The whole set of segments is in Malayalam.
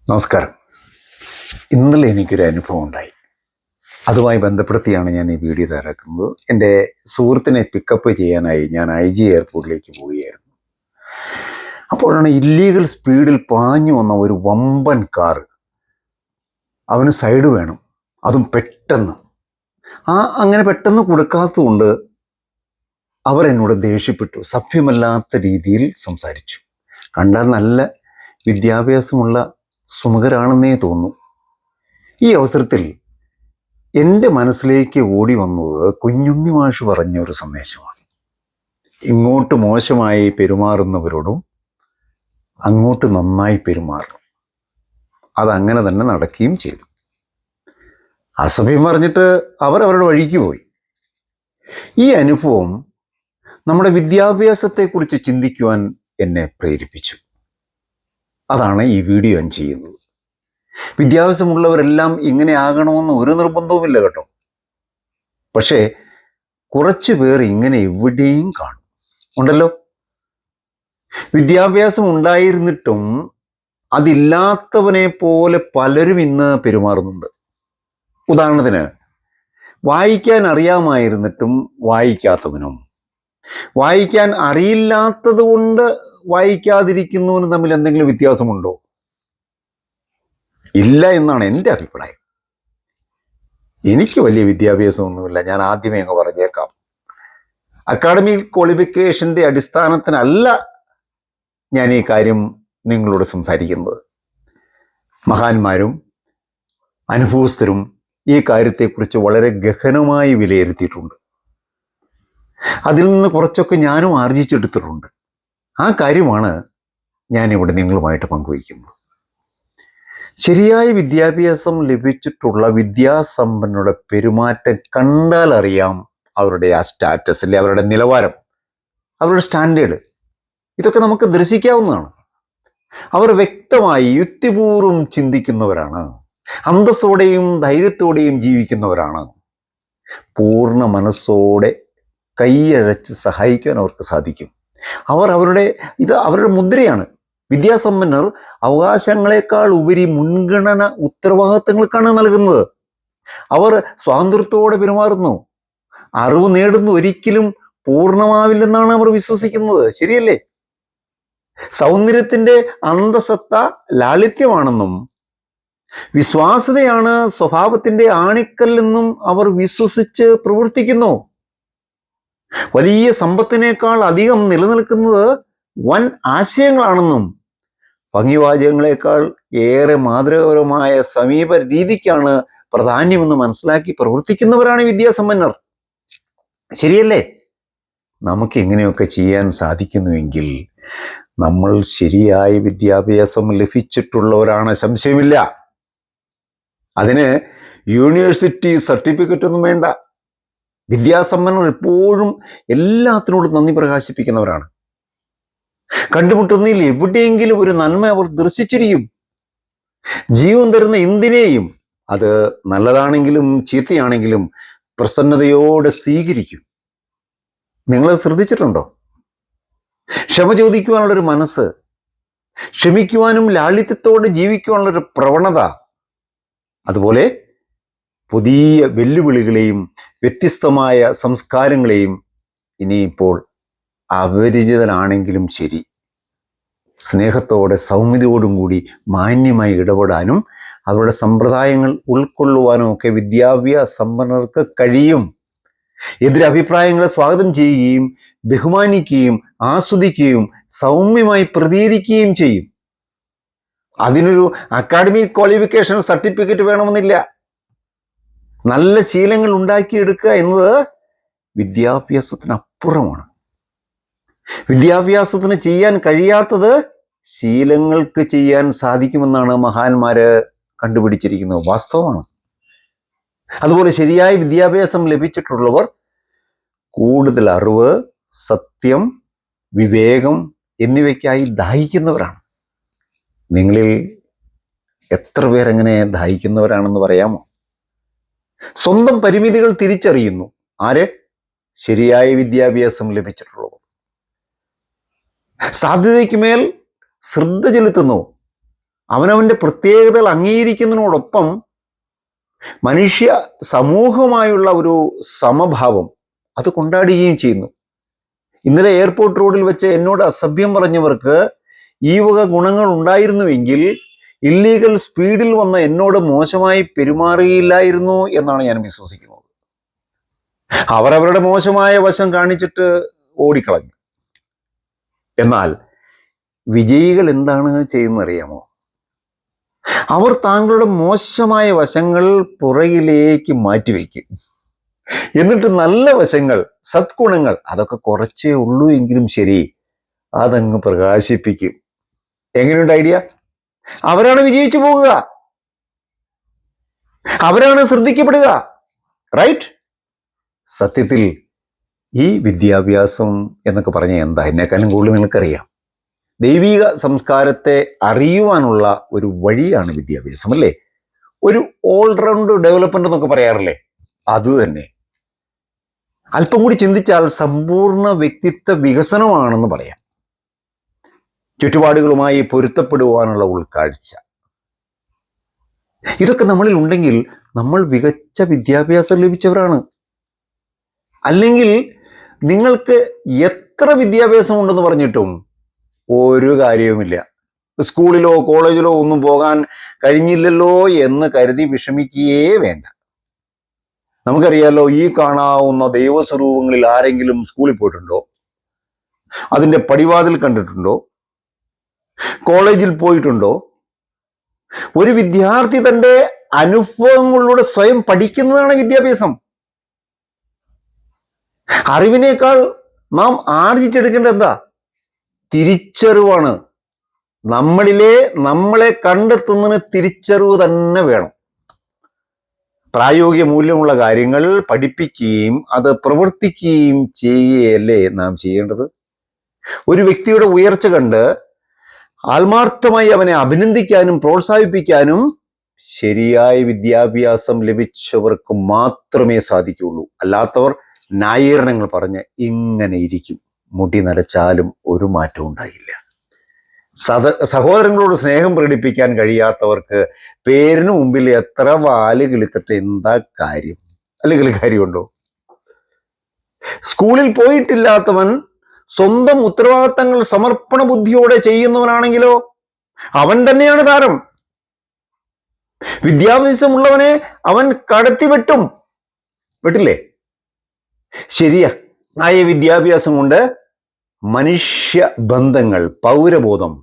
നമസ്കാരം. ഇന്നലെ എനിക്കൊരു അനുഭവം ഉണ്ടായി. അതുമായി ബന്ധപ്പെടുത്തിയാണ് ഞാൻ ഈ വീഡിയോ തയ്യാറാക്കുന്നത്. എൻ്റെ സുഹൃത്തിനെ പിക്കപ്പ് ചെയ്യാനായി ഞാൻ IG എയർപോർട്ടിലേക്ക് പോവുകയായിരുന്നു. അപ്പോഴാണ് ഇല്ലീഗൽ സ്പീഡിൽ പാഞ്ഞു വന്ന ഒരു വമ്പൻ കാറ്. അവന് സൈഡ് വേണം, അതും പെട്ടെന്ന്. അങ്ങനെ പെട്ടെന്ന് കൊടുക്കാത്തതുകൊണ്ട് അവരെന്നോട് ദേഷ്യപ്പെട്ടു. സഭ്യമല്ലാത്ത രീതിയിൽ സംസാരിച്ചു. കണ്ടാൽ നല്ല വിദ്യാഭ്യാസമുള്ള സുമുഖരാണെന്നേ തോന്നുന്നു. ഈ അവസരത്തിൽ എൻ്റെ മനസ്സിലേക്ക് ഓടി വന്നത് കുഞ്ഞുണ്ണി മാഷ് പറഞ്ഞ ഒരു സന്ദേശമാണ്. ഇങ്ങോട്ട് മോശമായി പെരുമാറുന്നവരോടും അങ്ങോട്ട് നന്നായി പെരുമാറണം. അതങ്ങനെ തന്നെ നടക്കുകയും ചെയ്തു. അസഭ്യം പറഞ്ഞിട്ട് അവരവരുടെ വഴിക്ക് പോയി. ഈ അനുഭവം നമ്മുടെ വിദ്യാഭ്യാസത്തെക്കുറിച്ച് ചിന്തിക്കുവാൻ എന്നെ പ്രേരിപ്പിച്ചു. അതാണ് ഈ വീഡിയോ ഞാൻ ചെയ്യുന്നത്. വിദ്യാഭ്യാസമുള്ളവരെല്ലാം ഇങ്ങനെ ആകണമെന്ന് ഒരു നിർബന്ധവുമില്ല കേട്ടോ. പക്ഷേ കുറച്ചു പേർ ഇങ്ങനെ എവിടെയും കാണും, ഉണ്ടല്ലോ. വിദ്യാഭ്യാസം ഉണ്ടായിരുന്നിട്ടും അതില്ലാത്തവനെ പോലെ പലരും ഇന്ന് പെരുമാറുന്നുണ്ട്. ഉദാഹരണത്തിന്, വായിക്കാൻ അറിയാമായിരുന്നിട്ടും വായിക്കാത്തവനും വായിക്കാൻ അറിയില്ലാത്തത് കൊണ്ട് വായിക്കാതിരിക്കുന്നവനും തമ്മിൽ എന്തെങ്കിലും വ്യത്യാസമുണ്ടോ? ഇല്ല എന്നാണ് എൻ്റെ അഭിപ്രായം. എനിക്ക് വലിയ വിദ്യാഭ്യാസമൊന്നുമില്ല, ഞാൻ ആദ്യമേ അങ്ങ് പറഞ്ഞേക്കാം. അക്കാഡമിക് ക്വാളിഫിക്കേഷൻ്റെ അടിസ്ഥാനത്തിനല്ല ഞാൻ ഈ കാര്യം നിങ്ങളോട് സംസാരിക്കുന്നത്. മഹാന്മാരും അനുഭവസ്ഥരും ഈ കാര്യത്തെക്കുറിച്ച് വളരെ ഗഹനമായി വിലയിരുത്തിയിട്ടുണ്ട്. അതിൽ നിന്ന് കുറച്ചൊക്കെ ഞാനും ആർജിച്ചെടുത്തിട്ടുണ്ട്. ആ കാര്യമാണ് ഞാനിവിടെ നിങ്ങളുമായിട്ട് പങ്കുവയ്ക്കുന്നത്. ശരിയായ വിദ്യാഭ്യാസം ലഭിച്ചിട്ടുള്ള വിദ്യാസമ്പന്നരുടെ പെരുമാറ്റം കണ്ടാൽ അറിയാം അവരുടെ ആ സ്റ്റാറ്റസ്, അല്ലെ അവരുടെ നിലവാരം, അവരുടെ സ്റ്റാൻഡേർഡ്. ഇതൊക്കെ നമുക്ക് ദർശിക്കാവുന്നതാണ്. അവർ വ്യക്തമായി യുക്തിപൂർവ്വം ചിന്തിക്കുന്നവരാണ്, അന്തസ്സോടെയും ധൈര്യത്തോടെയും ജീവിക്കുന്നവരാണ്. പൂർണ്ണ മനസ്സോടെ കൈയഴച്ച് സഹായിക്കാൻ അവർക്ക് സാധിക്കും. ഇത് അവരുടെ മുദ്രയാണ്. വിദ്യാസമ്പന്നർ അവകാശങ്ങളെക്കാൾ ഉപരി മുൻഗണന ഉത്തരവാദിത്തങ്ങൾക്കാണ് നൽകുന്നത്. അവർ സ്വാതന്ത്ര്യത്തോടെ പെരുമാറുന്നു. അറിവ് നേടുന്നു ഒരിക്കലും പൂർണ്ണമാവില്ലെന്നാണ് അവർ വിശ്വസിക്കുന്നത്. ശരിയല്ലേ? സൗന്ദര്യത്തിന്റെ അന്തസത്ത ലാളിത്യമാണെന്നും വിശ്വാസ്യതയാണ് സ്വഭാവത്തിന്റെ ആണിക്കല്ലെന്നും അവർ വിശ്വസിച്ച് പ്രവർത്തിക്കുന്നു. വലിയ സമ്പത്തിനേക്കാൾ അധികം നിലനിൽക്കുന്നത് വൻ ആശയങ്ങളാണെന്നും ഭംഗിവാചകങ്ങളെക്കാൾ ഏറെ മാതൃകാപരമായ സമീപ രീതിക്കാണ് പ്രാധാന്യമെന്ന് മനസ്സിലാക്കി പ്രവർത്തിക്കുന്നവരാണ് വിദ്യാസമ്പന്നർ. ശരിയല്ലേ? നമുക്ക് എങ്ങനെയൊക്കെ ചെയ്യാൻ സാധിക്കുന്നുവെങ്കിൽ നമ്മൾ ശരിയായ വിദ്യാഭ്യാസം ലഭിച്ചിട്ടുള്ളവരാണ്, സംശയമില്ല. അതിന് യൂണിവേഴ്സിറ്റി സർട്ടിഫിക്കറ്റ് ഒന്നും വേണ്ട. വിദ്യാസമ്പന്നർ എപ്പോഴും എല്ലാത്തിനോടും നന്ദി പ്രകാശിപ്പിക്കുന്നവരാണ്. കണ്ടുമുട്ടുന്നതിൽ എവിടെയെങ്കിലും ഒരു നന്മ അവർ ദർശിച്ചിരിക്കും. ജീവൻ തരുന്ന എന്തിനേയും, അത് നല്ലതാണെങ്കിലും ചീത്തയാണെങ്കിലും, പ്രസന്നതയോടെ സ്വീകരിക്കും. നിങ്ങളത് ശ്രദ്ധിച്ചിട്ടുണ്ടോ? ക്ഷമ ചോദിക്കുവാനുള്ളൊരു മനസ്സ്, ക്ഷമിക്കുവാനും ലാളിത്യത്തോടെ ജീവിക്കുവാനുള്ളൊരു പ്രവണത, അതുപോലെ പുതിയ വെല്ലുവിളികളെയും വ്യത്യസ്തമായ സംസ്കാരങ്ങളെയും, ഇനിയിപ്പോൾ അപരിചിതനാണെങ്കിലും ശരി, സ്നേഹത്തോടെ സൗമ്യതയോടും കൂടി മാന്യമായി ഇടപെടാനും അവരുടെ സമ്പ്രദായങ്ങൾ ഉൾക്കൊള്ളുവാനും ഒക്കെ വിദ്യാഭ്യാസമ്പന്നർക്ക് കഴിയും. എതിരഭിപ്രായങ്ങളെ സ്വാഗതം ചെയ്യുകയും ബഹുമാനിക്കുകയും ആസ്വദിക്കുകയും സൗമ്യമായി പ്രതികരിക്കുകയും ചെയ്യും. അതിനൊരു അക്കാഡമിക് ക്വാളിഫിക്കേഷൻ സർട്ടിഫിക്കറ്റ് വേണമെന്നില്ല. നല്ല ശീലങ്ങൾ ഉണ്ടാക്കിയെടുക്കുക എന്നത് വിദ്യാഭ്യാസത്തിനപ്പുറമാണ്. വിദ്യാഭ്യാസത്തിന് ചെയ്യാൻ കഴിയാത്തത് ശീലങ്ങൾക്ക് ചെയ്യാൻ സാധിക്കുമെന്നാണ് മഹാന്മാര് കണ്ടുപിടിച്ചിരിക്കുന്നത്. വാസ്തവമാണ്. അതുപോലെ ശരിയായ വിദ്യാഭ്യാസം ലഭിച്ചിട്ടുള്ളവർ കൂടുതൽ അറിവ്, സത്യം, വിവേകം എന്നിവയ്ക്കായി ദാഹിക്കുന്നവരാണ്. നിങ്ങളിൽ എത്ര പേരെങ്ങനെ ദാഹിക്കുന്നവരാണെന്ന് പറയാമോ? സ്വന്തം പരിമിതികൾ തിരിച്ചറിയുന്നു. ആര്? ശരിയായ വിദ്യാഭ്യാസം ലഭിച്ചിട്ടുള്ളവർ. സാധ്യതയ്ക്ക് മേൽ ശ്രദ്ധ ചെലുത്തുന്നു. അവനവൻ്റെ പ്രത്യേകതകൾ അംഗീകരിക്കുന്നതിനോടൊപ്പം മനുഷ്യ സമൂഹവുമായുള്ള ഒരു സമഭാവം അത് കൊണ്ടാടുകയും ചെയ്യുന്നു. ഇന്നലെ എയർപോർട്ട് റോഡിൽ വെച്ച് എന്നോട് അസഭ്യം പറഞ്ഞവർക്ക് ഈ വക ഗുണങ്ങൾ ഉണ്ടായിരുന്നുവെങ്കിൽ ഇല്ലീഗൽ സ്പീഡിൽ വന്ന എന്നോട് മോശമായി പെരുമാറുകയില്ലായിരുന്നു എന്നാണ് ഞാൻ വിശ്വസിക്കുന്നത്. അവരവരുടെ മോശമായ വശം കാണിച്ചിട്ട് ഓടിക്കളഞ്ഞു. എന്നാൽ വിജയികൾ എന്താണ് ചെയ്യുന്നറിയാമോ? അവർ താങ്കളുടെ മോശമായ വശങ്ങൾ പുറകിലേക്ക് മാറ്റിവെക്കും. എന്നിട്ട് നല്ല വശങ്ങൾ, സദ്ഗുണങ്ങൾ, അതൊക്കെ കുറച്ചേ ഉള്ളൂ എങ്കിലും ശരി, അതങ്ങ് പ്രകാശിപ്പിക്കും. എങ്ങനെയുണ്ട് ഐഡിയ? അവരാണ് വിജയിച്ചു പോകുക, അവരാണ് ശ്രദ്ധിക്കപ്പെടുക. റൈറ്റ്? സത്യത്തിൽ ഈ വിദ്യാഭ്യാസം എന്നൊക്കെ പറഞ്ഞാൽ എന്താ? എന്നെക്കാളും കൂടുതൽ നിങ്ങൾക്കറിയാം. ദൈവിക സംസ്കാരത്തെ അറിയുവാനുള്ള ഒരു വഴിയാണ് വിദ്യാഭ്യാസം, അല്ലേ? ഒരു ഓൾറൗണ്ട് ഡെവലപ്മെന്റ് എന്നൊക്കെ പറയാറില്ലേ, അതുതന്നെ. അല്പം കൂടി ചിന്തിച്ചാൽ സമ്പൂർണ്ണ വ്യക്തിത്വ വികസനമാണെന്ന് പറയാം. ചുറ്റുപാടുകളുമായി പൊരുത്തപ്പെടുവാനുള്ള ഉൾക്കാഴ്ച, ഇതൊക്കെ നമ്മളിൽ ഉണ്ടെങ്കിൽ നമ്മൾ മികച്ച വിദ്യാഭ്യാസം ലഭിച്ചവരാണ്. അല്ലെങ്കിൽ നിങ്ങൾക്ക് എത്ര വിദ്യാഭ്യാസം ഉണ്ടെന്ന് പറഞ്ഞിട്ടും ഒരു കാര്യവുമില്ല. സ്കൂളിലോ കോളേജിലോ ഒന്നും പോകാൻ കഴിഞ്ഞില്ലല്ലോ എന്ന് കരുതി വിഷമിക്കുകയേ വേണ്ട. നമുക്കറിയാലോ, ഈ കാണാവുന്ന ദൈവസ്വരൂപങ്ങളിൽ ആരെങ്കിലും സ്കൂളിൽ പോയിട്ടുണ്ടോ? അതിൻ്റെ പടിവാതിൽ കണ്ടിട്ടുണ്ടോ? കോളേജിൽ പോയിട്ടുണ്ടോ? ഒരു വിദ്യാർത്ഥി തൻ്റെ അനുഭവങ്ങളിലൂടെ സ്വയം പഠിക്കുന്നതാണ് വിദ്യാഭ്യാസം. അറിവിനേക്കാൾ നാം ആർജിച്ചെടുക്കേണ്ടത് എന്താ? തിരിച്ചറിവാണ്. നമ്മളെ കണ്ടെത്തുന്നതിന് തിരിച്ചറിവ് തന്നെ വേണം. പ്രായോഗിക മൂല്യമുള്ള കാര്യങ്ങൾ പഠിപ്പിക്കുകയും അത് പ്രവർത്തിക്കുകയും ചെയ്യുകയല്ലേ നാം ചെയ്യേണ്ടത്. ഒരു വ്യക്തിയുടെ ഉയർച്ച കണ്ട് ആത്മാർത്ഥമായി അവനെ അഭിനന്ദിക്കാനും പ്രോത്സാഹിപ്പിക്കാനും ശരിയായ വിദ്യാഭ്യാസം ലഭിച്ചവർക്ക് മാത്രമേ സാധിക്കുകയുള്ളൂ. അല്ലാത്തവർ ന്യായീകരണങ്ങൾ പറഞ്ഞ് ഇങ്ങനെ ഇരിക്കും. മുടി നരച്ചാലും ഒരു മാറ്റവും ഉണ്ടാകില്ല. സഹോദരങ്ങളോട് സ്നേഹം പ്രകടിപ്പിക്കാൻ കഴിയാത്തവർക്ക് പേരിന് മുമ്പിൽ എത്ര വാല് കിളിത്തിട്ട് എന്താ കാര്യം? അല്ലെങ്കിൽ കാര്യമുണ്ടോ? സ്കൂളിൽ പോയിട്ടില്ലാത്തവൻ സ്വന്തം ഉത്തരവാദിത്തങ്ങൾ സമർപ്പണ ബുദ്ധിയോടെ ചെയ്യുന്നവനാണെങ്കിലോ അവൻ തന്നെയാണ് താരം. വിദ്യാഭ്യാസമുള്ളവനെ അവൻ കടത്തിവെട്ടും. വെട്ടില്ലേ? ശരിയാ. ആയ വിദ്യാഭ്യാസം കൊണ്ട് മനുഷ്യ ബന്ധങ്ങൾ, പൗരബോധം,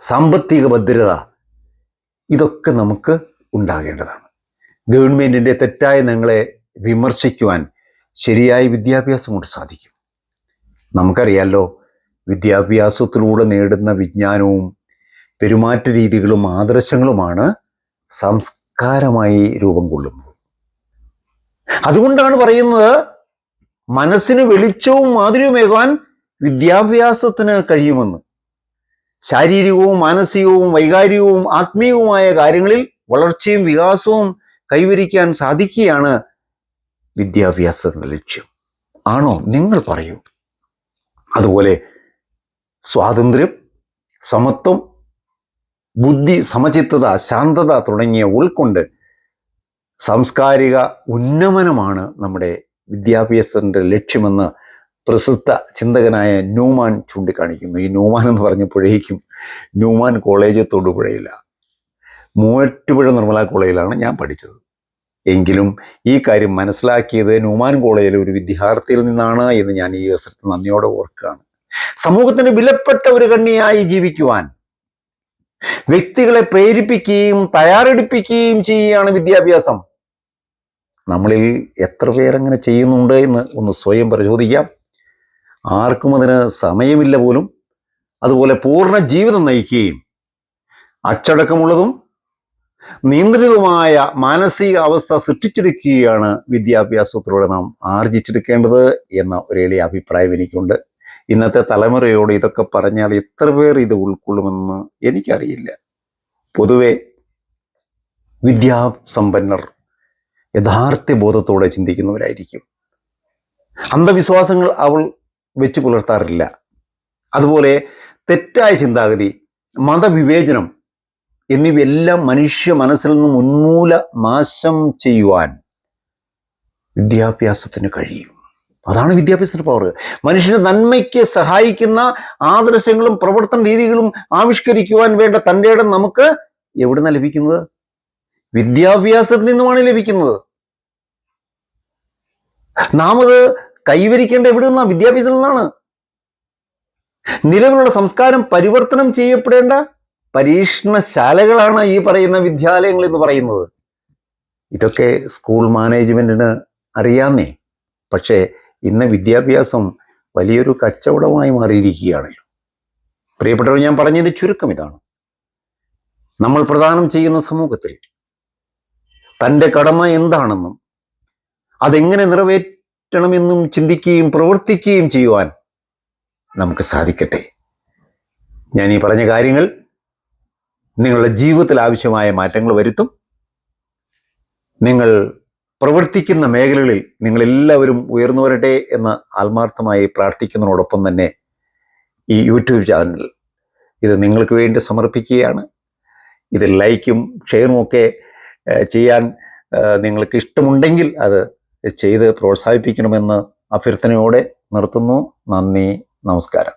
സാമ്പത്തിക ഭദ്രത, ഇതൊക്കെ നമുക്ക് ഉണ്ടാകേണ്ടതാണ്. ഗവൺമെന്റിന്റെ തെറ്റായ നയങ്ങളെ വിമർശിക്കുവാൻ ശരിയായ വിദ്യാഭ്യാസം കൊണ്ട് സാധിക്കും. നമുക്കറിയാലോ, വിദ്യാഭ്യാസത്തിലൂടെ നേടുന്ന വിജ്ഞാനവും പെരുമാറ്റ രീതികളും ആദർശങ്ങളുമാണ് സംസ്കാരമായി രൂപം കൊള്ളുന്നത്. അതുകൊണ്ടാണ് പറയുന്നത്, മനസ്സിന് വെളിച്ചവും മാധുര്യമേകാൻ വിദ്യാഭ്യാസത്തിന് കഴിയുമെന്ന്. ശാരീരികവും മാനസികവും വൈകാരികവും ആത്മീയവുമായ കാര്യങ്ങളിൽ വളർച്ചയും വികാസവും കൈവരിക്കാൻ സാധിക്കുകയാണ് വിദ്യാഭ്യാസത്തിന്റെ ലക്ഷ്യം. ആണോ? നിങ്ങൾ പറയൂ. അതുപോലെ സ്വാതന്ത്ര്യം, സമത്വം, ബുദ്ധി, സമചിത്തത, ശാന്തത തുടങ്ങിയ ഉൾക്കൊണ്ട് സാംസ്കാരിക ഉന്നമനമാണ് നമ്മുടെ വിദ്യാഭ്യാസത്തിന്റെ ലക്ഷ്യമെന്ന് പ്രസിദ്ധ ചിന്തകനായ ന്യൂമാൻ ചൂണ്ടിക്കാണിക്കുന്നു. ഈ ന്യൂമാൻ എന്ന് പറഞ്ഞപ്പോഴേക്കും ന്യൂമാൻ കോളേജ് തൊടുപുഴയില്ല, മൂവാറ്റുപുഴ നിർമ്മല കോളേജിലാണ് ഞാൻ പഠിച്ചത്. എങ്കിലും ഈ കാര്യം മനസ്സിലാക്കിയത് ന്യൂമാൻ കോളേജിലെ ഒരു വിദ്യാർത്ഥിയിൽ നിന്നാണ് എന്ന് ഞാൻ ഈ അവസരത്തിൽ നന്ദിയോടെ ഓർക്കുകയാണ്. സമൂഹത്തിന് വിലപ്പെട്ട ഒരു കണ്ണിയായി ജീവിക്കുവാൻ വ്യക്തികളെ പ്രേരിപ്പിക്കുകയും തയ്യാറെടുപ്പിക്കുകയും ചെയ്യുകയാണ് വിദ്യാഭ്യാസം. നമ്മളിൽ എത്ര പേരങ്ങനെ ചെയ്യുന്നുണ്ട് എന്ന് ഒന്ന് സ്വയം പരിശോധിക്കാം. ആർക്കും അതിന് സമയമില്ല പോലും. അതുപോലെ പൂർണ്ണ ജീവിതം നയിക്കുകയും അച്ചടക്കമുള്ളതും നിയന്ത്രിതവുമായ മാനസിക അവസ്ഥ സൃഷ്ടിച്ചെടുക്കുകയാണ് വിദ്യാഭ്യാസത്തിലൂടെ നാം ആർജിച്ചെടുക്കേണ്ടത് എന്ന ഒരു എളിയ അഭിപ്രായം എനിക്കുണ്ട്. ഇന്നത്തെ തലമുറയോട് ഇതൊക്കെ പറഞ്ഞാൽ എത്ര പേർ ഇത് ഉൾക്കൊള്ളുമെന്ന് എനിക്കറിയില്ല. പൊതുവെ വിദ്യാസമ്പന്നർ യഥാർത്ഥ ബോധത്തോടെ ചിന്തിക്കുന്നവരായിരിക്കും. അന്ധവിശ്വാസങ്ങൾ അവൾ വെച്ച് പുലർത്താറില്ല. അതുപോലെ തെറ്റായ ചിന്താഗതി, മതവിവേചനം എന്നിവയെല്ലാം മനുഷ്യ മനസ്സിൽ നിന്നും ഉന്മൂല നാശം ചെയ്യുവാൻ വിദ്യാഭ്യാസത്തിന് കഴിയും. അതാണ് വിദ്യാഭ്യാസത്തിന്റെ പവർ. മനുഷ്യന്റെ നന്മയ്ക്ക് സഹായിക്കുന്ന ആദർശങ്ങളും പ്രവർത്തന രീതികളും ആവിഷ്കരിക്കുവാൻ വേണ്ട തൻ്റെ ഇടം നമുക്ക് എവിടെ നിന്നാണ് ലഭിക്കുന്നത്? വിദ്യാഭ്യാസത്തിൽ നിന്നുമാണ് ലഭിക്കുന്നത്. നാം അത് കൈവരിക്കേണ്ട എവിടെ നിന്നാണ്? വിദ്യാഭ്യാസത്തിൽ നിന്നാണ്. നിലവിലുള്ള സംസ്കാരം പരിവർത്തനം ചെയ്യപ്പെടേണ്ട പരീക്ഷണശാലകളാണ് ഈ പറയുന്ന വിദ്യാലയങ്ങൾ എന്ന് പറയുന്നത്. ഇതൊക്കെ സ്കൂൾ മാനേജ്മെന്റിന് അറിയാന്നേ. പക്ഷേ ഇന്ന് വിദ്യാഭ്യാസം വലിയൊരു കച്ചവടമായി മാറിയിരിക്കുകയാണല്ലോ. പ്രിയപ്പെട്ടവർ, ഞാൻ പറഞ്ഞതിന്റെ ചുരുക്കം ഇതാണ്. നമ്മൾ പ്രദാനം ചെയ്യുന്ന സമൂഹത്തിൽ തൻ്റെ കടമ എന്താണെന്നും അതെങ്ങനെ നിറവേറ്റണമെന്നും ചിന്തിക്കുകയും പ്രവർത്തിക്കുകയും ചെയ്യുവാൻ നമുക്ക് സാധിക്കട്ടെ. ഞാൻ ഈ പറഞ്ഞ കാര്യങ്ങൾ നിങ്ങളുടെ ജീവിതത്തിൽ ആവശ്യമായ മാറ്റങ്ങൾ വരുത്തും. നിങ്ങൾ പ്രവർത്തിക്കുന്ന മേഖലകളിൽ നിങ്ങളെല്ലാവരും ഉയർന്നു വരട്ടെ എന്ന് ആത്മാർത്ഥമായി പ്രാർത്ഥിക്കുന്നതോടൊപ്പം തന്നെ ഈ യൂട്യൂബ് ചാനൽ ഇത് നിങ്ങൾക്ക് വേണ്ടി സമർപ്പിക്കുകയാണ്. ഇത് ലൈക്കും ഷെയറും ഒക്കെ ചെയ്യാൻ നിങ്ങൾക്ക് ഇഷ്ടമുണ്ടെങ്കിൽ അത് ചെയ്ത് പ്രോത്സാഹിപ്പിക്കണമെന്ന് അഭ്യർത്ഥനയോടെ നിർത്തുന്നു. നന്ദി, നമസ്കാരം.